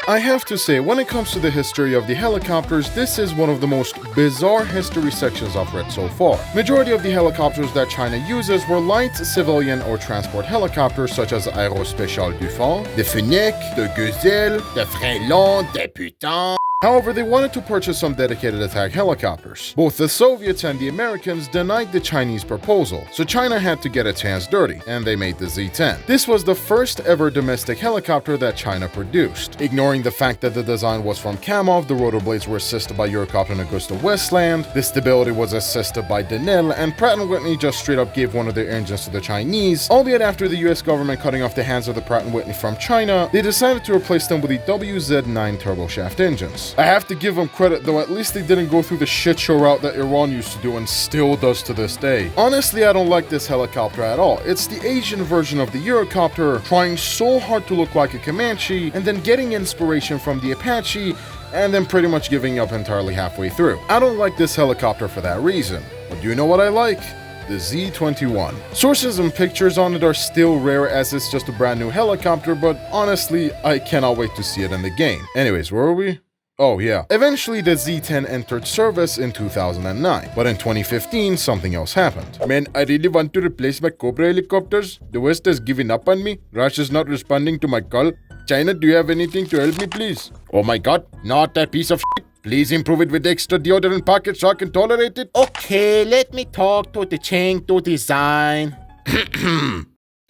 I have to say, when it comes to the history of the helicopters, this is one of the most bizarre history sections I've read so far. Majority of the helicopters that China uses were light, civilian, or transport helicopters such as Aérospatiale du Fond, the Fennec, the Gazelle, the Frelon, the Putain. However, they wanted to purchase some dedicated attack helicopters. Both the Soviets and the Americans denied the Chinese proposal, so China had to get its hands dirty, and they made the Z-10. This was the first ever domestic helicopter that China produced. Ignoring the fact that the design was from Kamov, the rotor blades were assisted by Eurocopter and Augusta-Westland, the stability was assisted by Denel, and Pratt & Whitney just straight up gave one of their engines to the Chinese, albeit after the US government cutting off the hands of the Pratt & Whitney from China, they decided to replace them with the WZ-9 turboshaft engines. I have to give them credit though, at least they didn't go through the shit show route that Iran used to do and still does to this day. Honestly, I don't like this helicopter at all. It's the Asian version of the Eurocopter, trying so hard to look like a Comanche and then getting inspiration from the Apache and then pretty much giving up entirely halfway through. I don't like this helicopter for that reason. But do you know what I like? The Z-21. Sources and pictures on it are still rare as it's just a brand new helicopter, but honestly, I cannot wait to see it in the game. Anyways, where are we? Oh yeah. Eventually the Z-10 entered service in 2009, but in 2015 something else happened. Man, I really want to replace my Cobra helicopters. The West has given up on me. Russia's not responding to my call. China, do you have anything to help me, please? Oh my god, not that piece of shit. Please improve it with extra deodorant pockets so I can tolerate it. Okay, let me talk to the Chengdu design.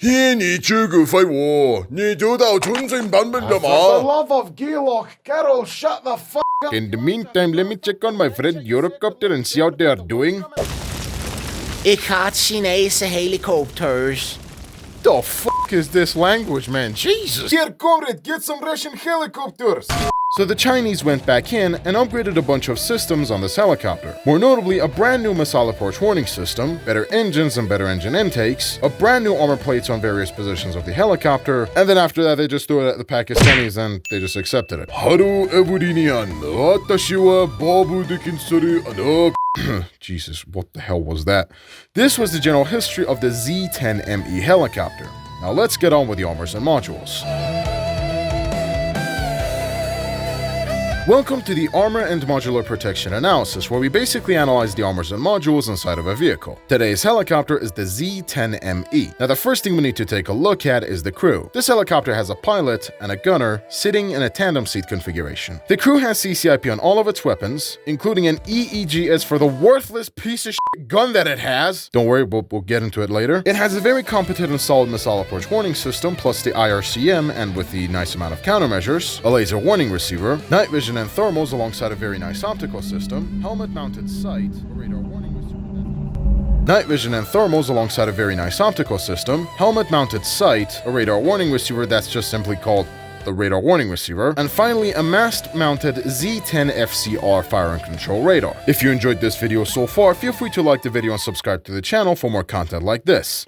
你这个废物，你知道纯正版本的吗？ For the love of Geelok, Carol, shut the fuck up! In the meantime, let me check on my friend Eurocopter and see how they are doing. Ik had Chinese helicopters. The fuck is this language, man? Jesus! Here, comrade, get some Russian helicopters! So the Chinese went back in and upgraded a bunch of systems on this helicopter. More notably, a brand new missile approach warning system, better engines and better engine intakes, a brand new armor plates on various positions of the helicopter, and then after that they just threw it at the Pakistanis and they just accepted it. Haru Evudinian, watashi wa babu dekinsoru Jesus, what the hell was that? This was the general history of the Z-10ME helicopter. Now let's get on with the armors and modules. Welcome to the Armor and Modular Protection Analysis, where we basically analyze the armors and modules inside of a vehicle. Today's helicopter is the Z-10ME. Now the first thing we need to take a look at is the crew. This helicopter has a pilot and a gunner sitting in a tandem seat configuration. The crew has CCIP on all of its weapons, including an EEGS for the worthless piece of shit gun that it has. Don't worry, we'll get into it later. It has a very competent and solid missile approach warning system, plus the IRCM, and with the nice amount of countermeasures, a laser warning receiver, night vision and thermals alongside a very nice optical system, helmet-mounted sight, a radar warning receiver. Night vision and thermals alongside a very nice optical system, helmet-mounted sight, a radar warning receiver that's just simply called the radar warning receiver, and finally a mast-mounted Z-10 FCR fire and control radar. If you enjoyed this video so far, feel free to like the video and subscribe to the channel for more content like this.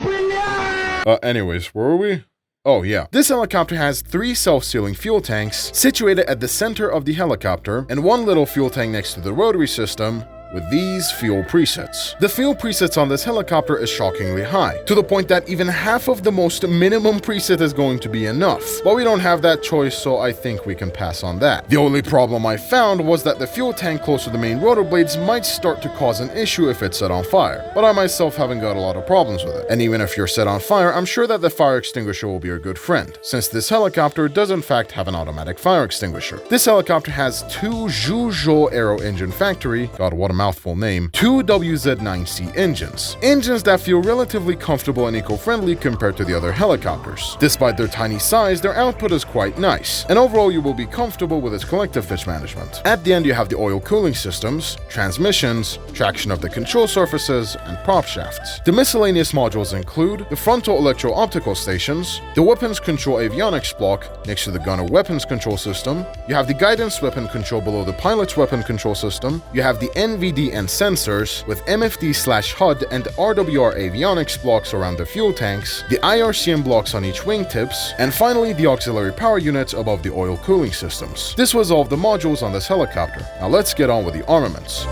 Anyways, where are we? Oh yeah. This helicopter has 3 self-sealing fuel tanks situated at the center of the helicopter and 1 little fuel tank next to the rotary system with these fuel presets. The fuel presets on this helicopter is shockingly high, to the point that even half of the most minimum preset is going to be enough. But we don't have that choice, so I think we can pass on that. The only problem I found was that the fuel tank close to the main rotor blades might start to cause an issue if it's set on fire, but I myself haven't got a lot of problems with it. And even if you're set on fire, I'm sure that the fire extinguisher will be your good friend, since this helicopter does in fact have an automatic fire extinguisher. This helicopter has 2 Zhuzhou Aero Engine Factory, God what a mouthful name, 2 WZ-9C engines. Engines that feel relatively comfortable and eco-friendly compared to the other helicopters. Despite their tiny size, their output is quite nice, and overall you will be comfortable with its collective pitch management. At the end you have the oil cooling systems, transmissions, traction of the control surfaces, and prop shafts. The miscellaneous modules include the frontal electro-optical stations, the weapons control avionics block next to the gunner weapons control system, you have the guidance weapon control below the pilot's weapon control system, you have the NVD and sensors with MFD/HUD and RWR avionics blocks around the fuel tanks, the IRCM blocks on each wingtips, and finally the auxiliary power units above the oil cooling systems. This was all of the modules on this helicopter. Now let's get on with the armaments.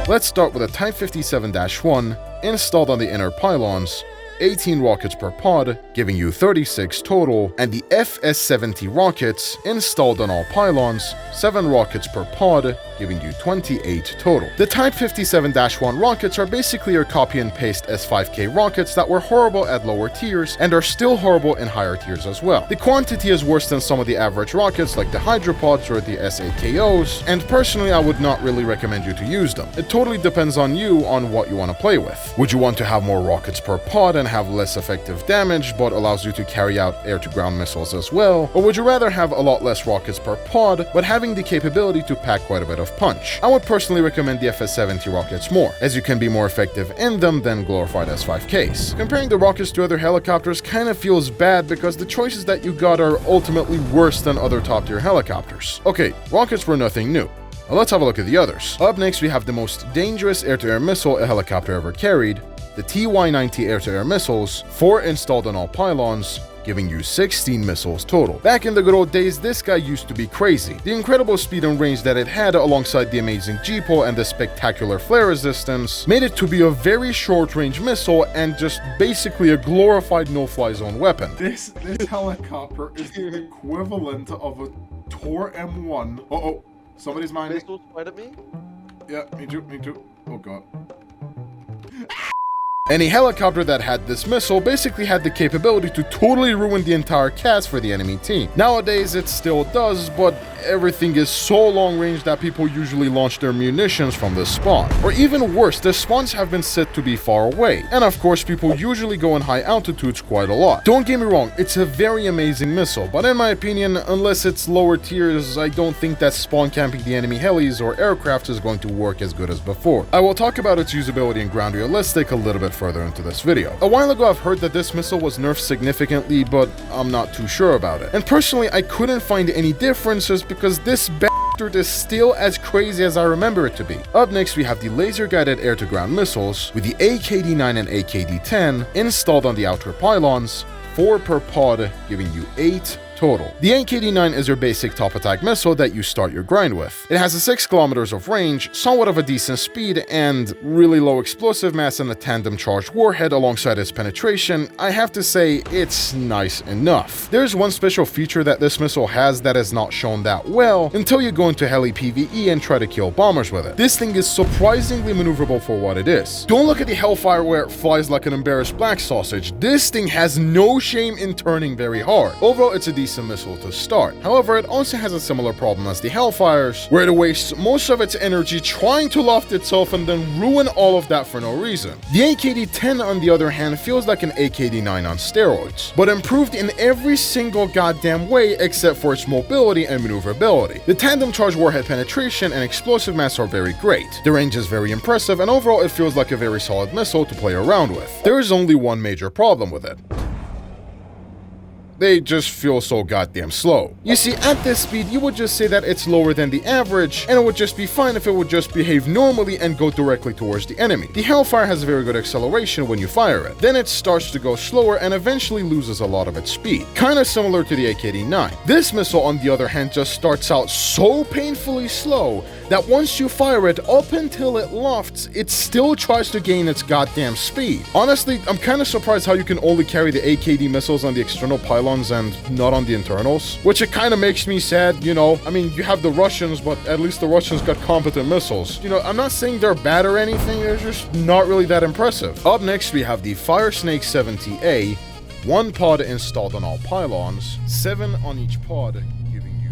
Let's start with a Type 57-1 installed on the inner pylons 18 rockets per pod, giving you 36 total, and the FS-70 rockets installed on all pylons, 7 rockets per pod, giving you 28 total. The Type 57-1 rockets are basically your copy and paste S5K rockets that were horrible at lower tiers and are still horrible in higher tiers as well. The quantity is worse than some of the average rockets like the Hydropods or the S8KOs, and personally I would not really recommend you to use them. It totally depends on you on what you want to play with. Would you want to have more rockets per pod and have less effective damage but allows you to carry out air-to-ground missiles as well? Or would you rather have a lot less rockets per pod but having the capability to pack quite a bit of punch? I would personally recommend the FS-70 rockets more, as you can be more effective in them than glorified S5Ks. Comparing the rockets to other helicopters kind of feels bad because the choices that you got are ultimately worse than other top-tier helicopters. Okay, rockets were nothing new. Now let's have a look at the others. Up next we have the most dangerous air-to-air missile a helicopter ever carried, the TY-90 air-to-air missiles, 4 installed on all pylons, giving you 16 missiles total. Back in the good old days, this guy used to be crazy. The incredible speed and range that it had alongside the amazing G-pull and the spectacular flare resistance made it to be a very short-range missile and just basically a glorified no-fly zone weapon. This helicopter is the equivalent of a Tor M1. Uh-oh, somebody's minding. Missiles fight at me? Yeah, me too. Oh god. Any helicopter that had this missile basically had the capability to totally ruin the entire CAS for the enemy team. Nowadays it still does, but everything is so long range that people usually launch their munitions from the spawn. Or even worse, the spawns have been set to be far away, and of course people usually go in high altitudes quite a lot. Don't get me wrong, it's a very amazing missile, but in my opinion, unless it's lower tiers, I don't think that spawn camping the enemy helis or aircraft is going to work as good as before. I will talk about its usability and ground realistic a little bit further into this video. A while ago I've heard that this missile was nerfed significantly, but I'm not too sure about it. And personally I couldn't find any differences because this bastard is still as crazy as I remember it to be. Up next we have the laser-guided air-to-ground missiles with the AKD-9 and AKD-10 installed on the outer pylons, 4 per pod, giving you 8 total. The AKD-9 is your basic top attack missile that you start your grind with. It has a 6 kilometers of range, somewhat of a decent speed, and really low explosive mass and a tandem charged warhead alongside its penetration. I have to say, it's nice enough. There's one special feature that this missile has that is not shown that well until you go into Heli PvE and try to kill bombers with it. This thing is surprisingly maneuverable for what it is. Don't look at the Hellfire where it flies like an embarrassed black sausage. This thing has no shame in turning very hard. Overall, it's a decent missile to start. However, it also has a similar problem as the Hellfires, where it wastes most of its energy trying to loft itself and then ruin all of that for no reason. The AKD-10, on the other hand, feels like an AKD-9 on steroids, but improved in every single goddamn way except for its mobility and maneuverability. The tandem charge warhead penetration and explosive mass are very great. The range is very impressive, and overall it feels like a very solid missile to play around with. There is only one major problem with it. They just feel so goddamn slow. You see, at this speed, you would just say that it's lower than the average, and it would just be fine if it would just behave normally and go directly towards the enemy. The Hellfire has a very good acceleration when you fire it. Then it starts to go slower and eventually loses a lot of its speed. Kinda similar to the AKD-9. This missile, on the other hand, just starts out so painfully slow that once you fire it, up until it lofts, it still tries to gain its goddamn speed. Honestly, I'm kinda surprised how you can only carry the AKD missiles on the external pylons and not on the internals, which it kind of makes me sad, you know. I mean, you have the Russians, but at least the Russians got competent missiles. You know, I'm not saying they're bad or anything, they're just not really that impressive. Up next, we have the Firesnake 70A, 1 pod installed on all pylons, 7 on each pod, giving you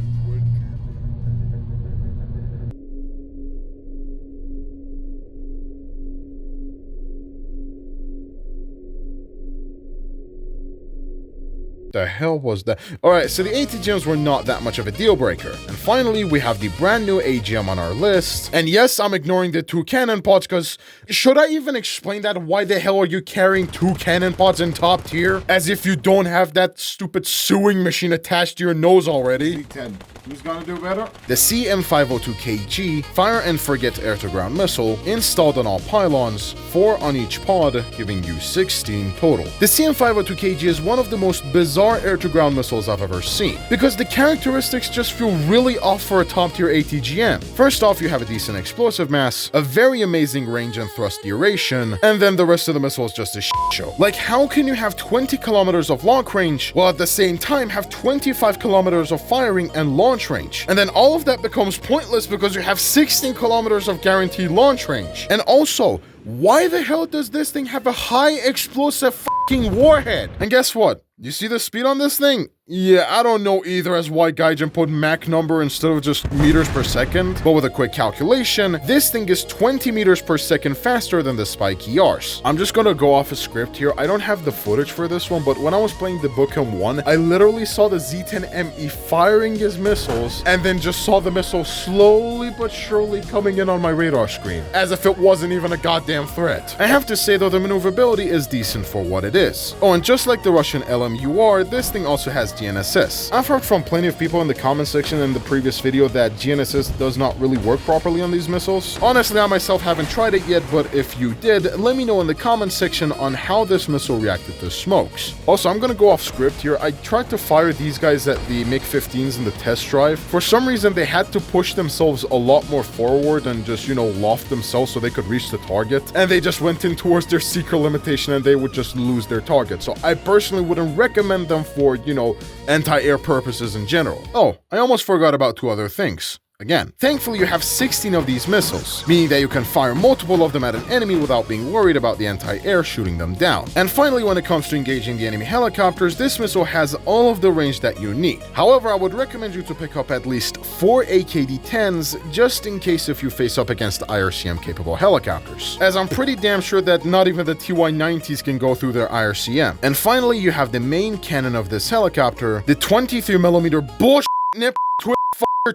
the hell was that? Alright, so the ATGMs were not that much of a deal breaker. And finally, we have the brand new AGM on our list. And yes, I'm ignoring the 2 cannon pods because should I even explain that? Why the hell are you carrying 2 cannon pods in top tier? As if you don't have that stupid sewing machine attached to your nose already. Z-10. Who's gonna do better? The CM502KG Fire and Forget air-to-ground missile installed on all pylons, 4 on each pod, giving you 16 total. The CM502KG is one of the most bizarre bizarre air-to-ground missiles I've ever seen, because the characteristics just feel really off for a top-tier ATGM. First off, you have a decent explosive mass, a very amazing range and thrust duration, and then the rest of the missile is just a shit show. Like, how can you have 20 kilometers of launch range while at the same time have 25 kilometers of firing and launch range? And then all of that becomes pointless because you have 16 kilometers of guaranteed launch range. And also, why the hell does this thing have a high explosive fucking warhead? And guess what? You see the speed on this thing? Yeah, I don't know either as why Gaijin put Mach number instead of just meters per second, but with a quick calculation, this thing is 20 meters per second faster than the Spike ERs. I'm just gonna go off a script here. I don't have the footage for this one, but when I was playing the Bookham 1, I literally saw the Z-10ME firing his missiles and then just saw the missile slowly but surely coming in on my radar screen, as if it wasn't even a goddamn threat. I have to say though, the maneuverability is decent for what it is. Oh, and just like the Russian LMUR, this thing also has GNSS. I've heard from plenty of people in the comment section in the previous video that GNSS does not really work properly on these missiles. Honestly, I myself haven't tried it yet, but if you did, let me know in the comment section on how this missile reacted to smokes. Also, I'm gonna go off script here. I tried to fire these guys at the MiG-15s in the test drive. For some reason, they had to push themselves a lot more forward and just, loft themselves so they could reach the target. And they just went in towards their seeker limitation and they would just lose their target. So I personally wouldn't recommend them for, anti-air purposes in general. Oh, I almost forgot about two other things. Again, thankfully you have 16 of these missiles, meaning that you can fire multiple of them at an enemy without being worried about the anti-air shooting them down. And finally, when it comes to engaging the enemy helicopters, this missile has all of the range that you need. However, I would recommend you to pick up at least 4 AKD-10s just in case if you face up against IRCM-capable helicopters, as I'm pretty damn sure that not even the TY-90s can go through their IRCM. And finally, you have the main cannon of this helicopter, the 23mm bullshit nip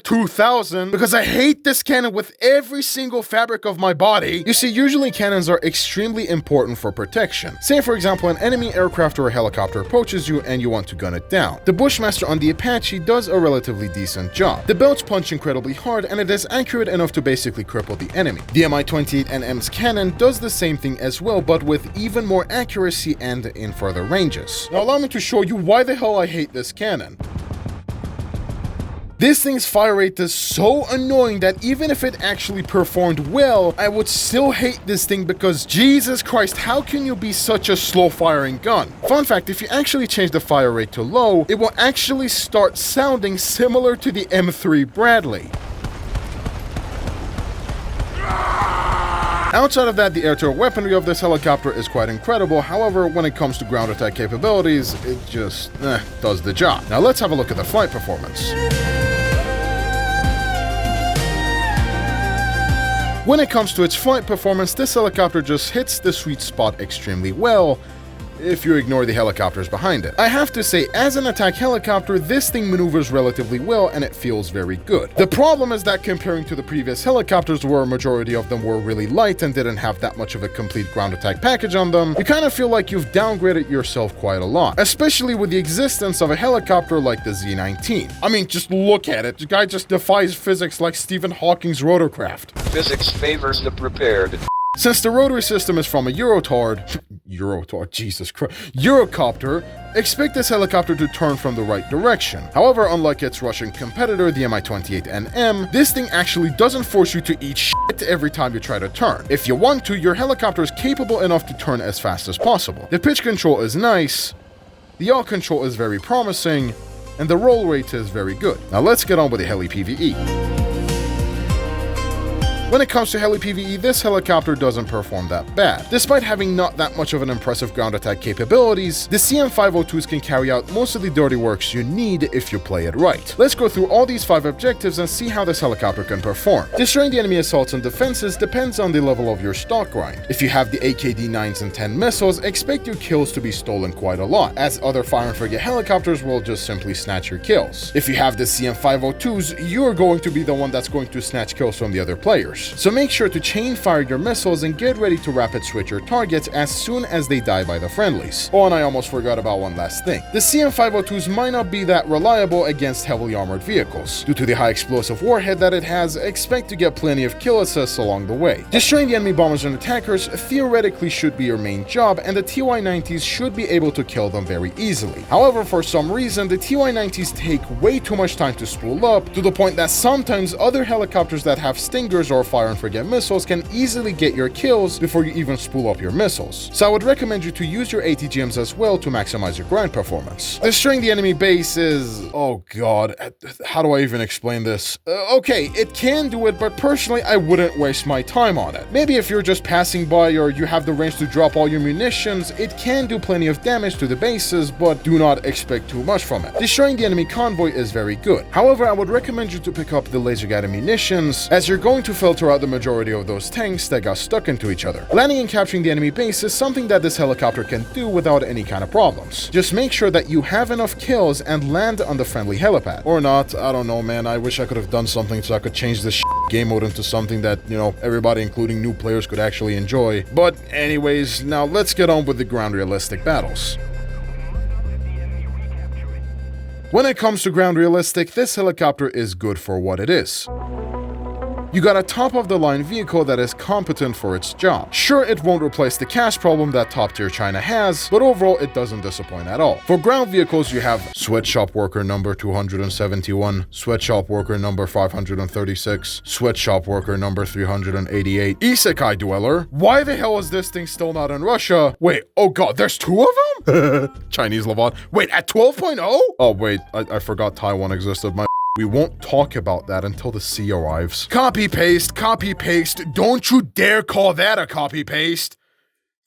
2000, because I hate this cannon with every single fabric of my body. You see, usually cannons are extremely important for protection. Say for example, an enemy aircraft or a helicopter approaches you and you want to gun it down. The Bushmaster on the Apache does a relatively decent job. The belts punch incredibly hard and it is accurate enough to basically cripple the enemy. The Mi-28NM's cannon does the same thing as well, but with even more accuracy and in further ranges. Now allow me to show you why the hell I hate this cannon. This thing's fire rate is so annoying that even if it actually performed well, I would still hate this thing because Jesus Christ, how can you be such a slow firing gun? Fun fact, if you actually change the fire rate to low, it will actually start sounding similar to the M3 Bradley. Outside of that, the air-to-air weaponry of this helicopter is quite incredible. However, when it comes to ground attack capabilities, it just does the job. Now let's have a look at the flight performance. When it comes to its flight performance, this helicopter just hits the sweet spot extremely well, if you ignore the helicopters behind it. I have to say, as an attack helicopter, this thing maneuvers relatively well and it feels very good. The problem is that comparing to the previous helicopters, where a majority of them were really light and didn't have that much of a complete ground attack package on them, you kind of feel like you've downgraded yourself quite a lot, especially with the existence of a helicopter like the Z-19. I mean, just look at it. The guy just defies physics like Stephen Hawking's rotorcraft. Physics favors the prepared. Since the rotary system is from a Eurocopter, expect this helicopter to turn from the right direction. However, unlike its Russian competitor, the Mi-28NM, this thing actually doesn't force you to eat shit every time you try to turn. If you want to, your helicopter is capable enough to turn as fast as possible. The pitch control is nice, the yaw control is very promising, and the roll rate is very good. Now let's get on with the Heli PvE. When it comes to Heli PvE, this helicopter doesn't perform that bad. Despite having not that much of an impressive ground attack capabilities, the CM502s can carry out most of the dirty works you need if you play it right. Let's go through all these 5 objectives and see how this helicopter can perform. Destroying the enemy assaults and defenses depends on the level of your stock grind. If you have the AKD-9s and 10 missiles, expect your kills to be stolen quite a lot, as other fire and frigate helicopters will just simply snatch your kills. If you have the CM502s, you're going to be the one that's going to snatch kills from the other players. helicopters. So make sure to chain fire your missiles and get ready to rapid switch your targets as soon as they die by the friendlies. Oh, and I almost forgot about one last thing. The CM502s might not be that reliable against heavily armored vehicles. Due to the high explosive warhead that it has, expect to get plenty of kill assists along the way. Destroying the enemy bombers and attackers theoretically should be your main job, and the TY-90s should be able to kill them very easily. However, for some reason, the TY-90s take way too much time to spool up, to the point that sometimes other helicopters that have Stingers or fire and forget missiles can easily get your kills before you even spool up your missiles. So I would recommend you to use your ATGMs as well to maximize your grind performance. Destroying the enemy base is... oh god, how do I even explain this? Okay, it can do it, but personally I wouldn't waste my time on it. Maybe if you're just passing by or you have the range to drop all your munitions, it can do plenty of damage to the bases, but do not expect too much from it. Destroying the enemy convoy is very good. However, I would recommend you to pick up the laser guided munitions, as you're going to filter out the majority of those tanks that got stuck into each other. Landing and capturing the enemy base is something that this helicopter can do without any kind of problems. Just make sure that you have enough kills and land on the friendly helipad. Or not, I don't know, man. I wish I could have done something so I could change this game mode into something that, you know, everybody, including new players, could actually enjoy. But anyways, now let's get on with the ground realistic battles. When it comes to ground realistic, this helicopter is good for what it is. You got a top-of-the-line vehicle that is competent for its job. Sure, it won't replace the CAS problem that top-tier China has, but overall it doesn't disappoint at all. For ground vehicles, you have Sweatshop Worker number 271, Sweatshop Worker number 536, Sweatshop Worker number 388, Isekai Dweller. Why the hell is this thing still not in Russia? Wait, oh god, there's two of them? Chinese Levant. Wait, at 12.0? Oh wait, I forgot Taiwan existed. We won't talk about that until the sea arrives. Copy paste, don't you dare call that a copy paste.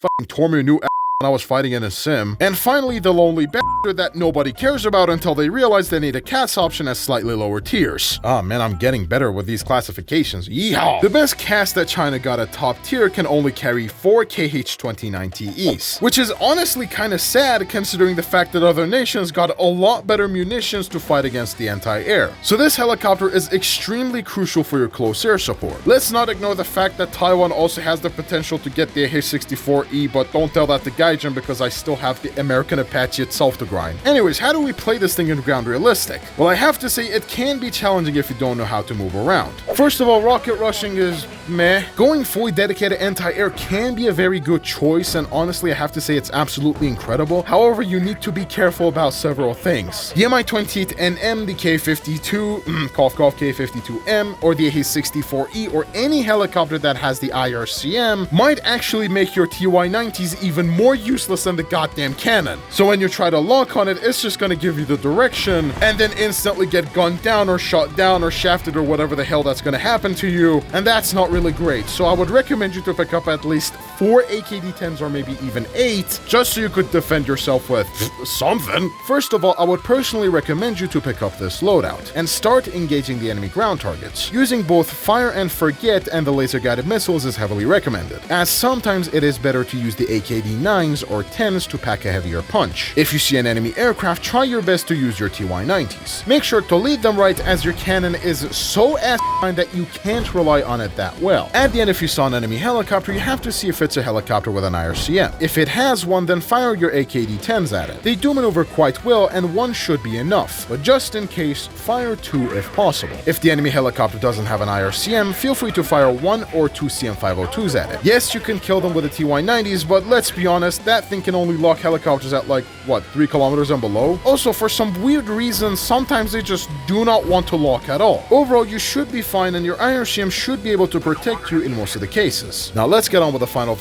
Fucking tore me a new when I was fighting in a sim. And finally, the lonely bastard that nobody cares about until they realize they need a CAS option at slightly lower tiers. Ah man, I'm getting better with these classifications. Yeehaw! The best CAS that China got at top tier can only carry 4 KH-29TEs, which is honestly kinda sad considering the fact that other nations got a lot better munitions to fight against the anti-air. So this helicopter is extremely crucial for your close air support. Let's not ignore the fact that Taiwan also has the potential to get the AH-64E, but don't tell that to Gaijin because I still have the American Apache itself to grind. Anyways, how do we play this thing in ground realistic? Well, I have to say it can be challenging if you don't know how to move around. First of all, rocket rushing is meh. Going fully dedicated anti-air can be a very good choice, and honestly I have to say it's absolutely incredible. However, you need to be careful about several things. The Mi-28NM, the K-52, cough cough K-52M, or the AH-64E, or any helicopter that has the IRCM might actually make your TY-90s even more useless than the goddamn cannon. So when you try to lock on it, it's just gonna give you the direction and then instantly get gunned down or shot down or shafted or whatever the hell that's gonna happen to you, and that's not really great. So I would recommend you to pick up at least 4 AKD-10s or maybe even 8, just so you could defend yourself with something. First of all, I would personally recommend you to pick up this loadout and start engaging the enemy ground targets. Using both fire and forget and the laser guided missiles is heavily recommended, as sometimes it is better to use the AKD-9s or 10s to pack a heavier punch. If you see an enemy aircraft, try your best to use your TY-90s. Make sure to lead them right, as your cannon is so ass-fine that you can't rely on it that well. At the end, if you saw an enemy helicopter, you have to see if it's a helicopter with an IRCM. If it has one, then fire your AKD-10s at it. They do maneuver quite well, and one should be enough, but just in case, fire 2 if possible. If the enemy helicopter doesn't have an IRCM, feel free to fire 1 or 2 CM502s at it. Yes, you can kill them with the TY-90s, but let's be honest, that thing can only lock helicopters at like, what, 3 kilometers and below? Also, for some weird reason, sometimes they just do not want to lock at all. Overall, you should be fine, and your IRCM should be able to protect you in most of the cases. Now let's get on with the final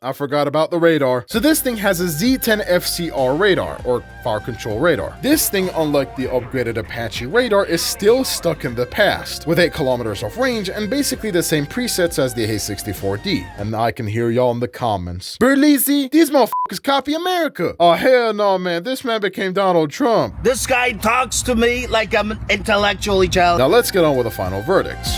I forgot about the radar. So this thing has a Z-10FCR radar, or fire control radar. This thing, unlike the upgraded Apache radar, is still stuck in the past, with 8 kilometers of range and basically the same presets as the AH-64D. And I can hear y'all in the comments. Berlizzi, these motherfuckers copy America. Oh hell no, man, this man became Donald Trump. This guy talks to me like I'm intellectually challenged. Now let's get on with the final verdicts.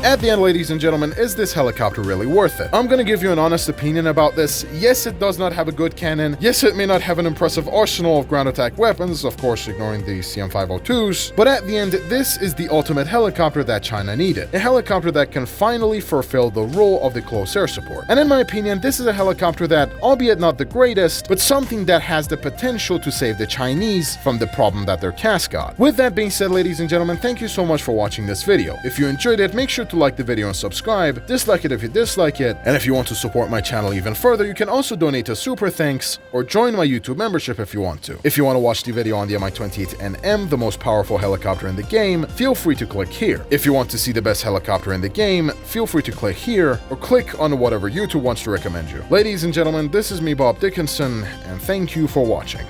At the end, ladies and gentlemen, is this helicopter really worth it? I'm gonna give you an honest opinion about this. Yes, it does not have a good cannon. Yes, it may not have an impressive arsenal of ground attack weapons, of course ignoring the CM502s, but at the end, this is the ultimate helicopter that China needed. A helicopter that can finally fulfill the role of the close air support. And in my opinion, this is a helicopter that, albeit not the greatest, but something that has the potential to save the Chinese from the problem that their CAS got. With that being said, ladies and gentlemen, thank you so much for watching this video. If you enjoyed it, make sure to like the video and subscribe, dislike it if you dislike it, and if you want to support my channel even further, you can also donate a super thanks or join my YouTube membership if you want to. If you want to watch the video on the Mi-28NM, the most powerful helicopter in the game, feel free to click here. If you want to see the best helicopter in the game, feel free to click here or click on whatever YouTube wants to recommend you. Ladies and gentlemen, this is me, Bob Dickinson, and thank you for watching.